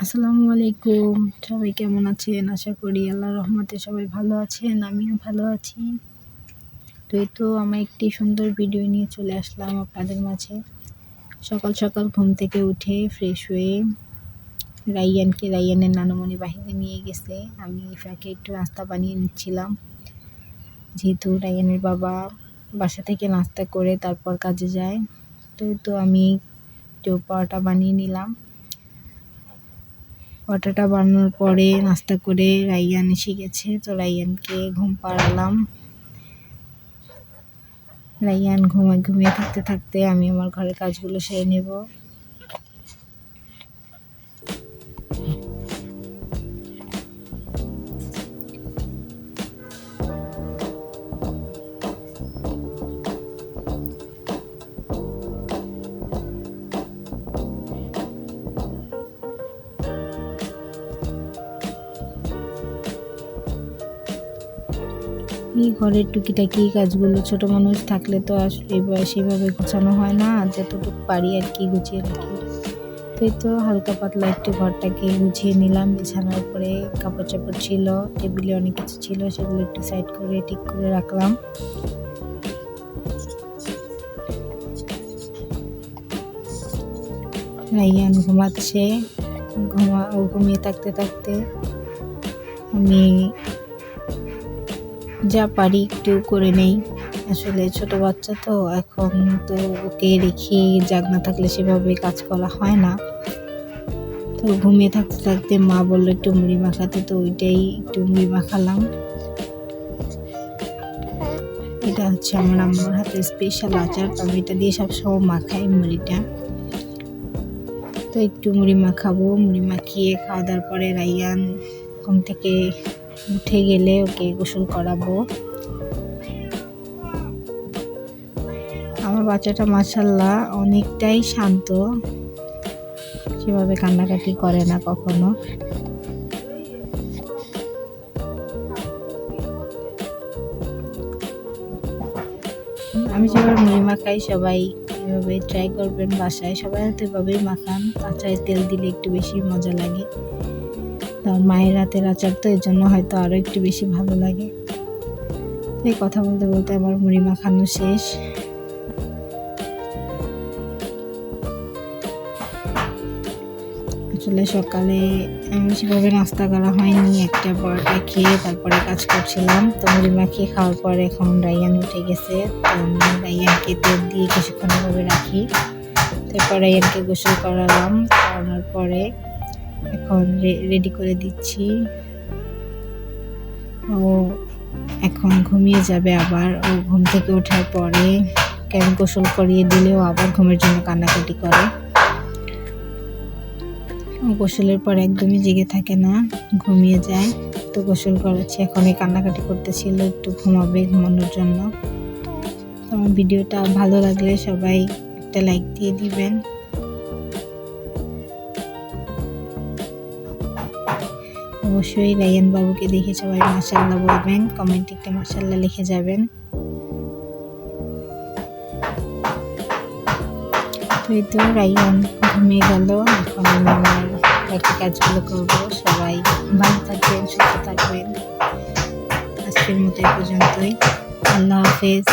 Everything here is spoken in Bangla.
আসসালামু আলাইকুম। সবাই কেমন আছেন? আশা করি আল্লাহর রহমতে সবাই ভালো আছেন। আমিও ভালো আছি। তো আমি একটি সুন্দর ভিডিও নিয়ে চলে আসলাম আপনাদের মাঝে। সকাল সকাল ঘুম থেকে উঠে ফ্রেশ হয়ে রাইয়ানের নানুমণি বাহিরে নিয়ে গেছে। আমি ইফাকে একটু নাস্তা বানিয়ে নিচ্ছিলাম, যেহেতু রাইয়ানের বাবা বাসা থেকে নাস্তা করে তারপর কাজে যায়। তো আমি একটু পরোটা বানিয়ে নিলাম। পরোটাটা বানানোর পরে নাস্তা করে রাইয়ান এসে গেছে, তো রাইয়ানকে ঘুম পাড়ালাম। রাইয়ান ঘুমিয়ে থাকতে থাকতে আমি আমার ঘরের কাজগুলো সেরে নেব। এই ঘরের টুকিটাকি কাজগুলো ছোট মানুষ থাকলে তো আসলে সেভাবে গোছানো হয় না, যতটুকু পারি আর কি গুছিয়ে রাখি। তো হালকা পাতলা একটু ঘরটাকে গুছিয়ে নিলাম। বিছানার উপরে কাপড় চাপড় ছিল, টেবিলে অনেক কিছু ছিল, সেগুলো একটু সাইড করে ঠিক করে রাখলাম। রাইয়ান ঘুমাচ্ছে। ঘুমিয়ে থাকতে থাকতে আমি যা পারি একটু করে নেই। আসলে ছোট বাচ্চা তো, এখন তো ওকে রেখে জাগনা থাকলে সেভাবে কাজ করা হয় না। তো ঘুমিয়ে থাকতে থাকতে মা বললো একটু মুড়ি মাখাতে, তো ওইটাই একটু মুড়ি মাখালাম। এটা হচ্ছে আমার আম্মুর হাতে স্পেশাল আচার, তো আমি এটা দিয়ে সবসময় মাখাই মুড়িটা। তো একটু মুড়ি মাখাবো। মুড়ি মাখিয়ে খাওয়া দাওয়ার পরে রাইয়ান ঘুম থেকে উঠে গেলে ওকে গোসল করাবো। আমার বাচ্চাটা মাশাআল্লাহ অনেকটাই শান্ত, সেভাবে কান্নাকাটি করে না কখনো। আমি যেভাবে মুড়ি মাখাই সবাই এভাবে ট্রাই করবেন বাসায়। সবাই হয়তো এভাবেই মাখান, আচারে তেল দিলে একটু বেশি মজা লাগে। তার মায়ের হাতের আচার তো, এর জন্য হয়তো আরও একটু বেশি ভালো লাগে। এই কথা বলতে বলতে আমার মুড়ি মাখানো শেষ। আসলে সকালে সেভাবে নাস্তা করা হয়নি, একটা পরোটা খেয়ে তারপরে কাজ করছিলাম। তো মুড়ি মাখিয়ে খাওয়ার পরে এখন রাইয়ান উঠে গেছে, তো আমি রাইয়ানকে তেল দিয়ে কিছুক্ষণ এভাবে রাখি। তারপর রাইয়ানকে গোসল করানোর পরে এখন রেডি করে দিচ্ছি। ও এখন ঘুমিয়ে যাবে আবার। ও ঘুম থেকে ওঠার পরে কেন গোসল করিয়ে দিলেও আবার ঘুমের জন্য কান্নাকাটি করে। গোসলের পর একদমই জেগে থাকে না, ঘুমিয়ে যায়। তো গোসল করাচ্ছি, এখন কান্নাকাটি করতেছিল, একটু ঘুমানোর জন্য। আমার ভিডিওটা ভালো লাগলে সবাই একটা লাইক দিয়ে দিবেন। অবশ্যই রাইয়ান বাবুকে দেখে সবাই মাশাআল্লাহ বলবেন, কমেন্টে একটা মাশাআল্লাহ লিখে যাবেন। তো রাইয়ান ঘুমিয়ে গেল, এখন আমি আমার বাকি কাজগুলো করবো। সবাই ভালো থাকবেন, সুস্থ থাকবেন। আজকের মতো এই পর্যন্তই। আল্লাহ হাফেজ।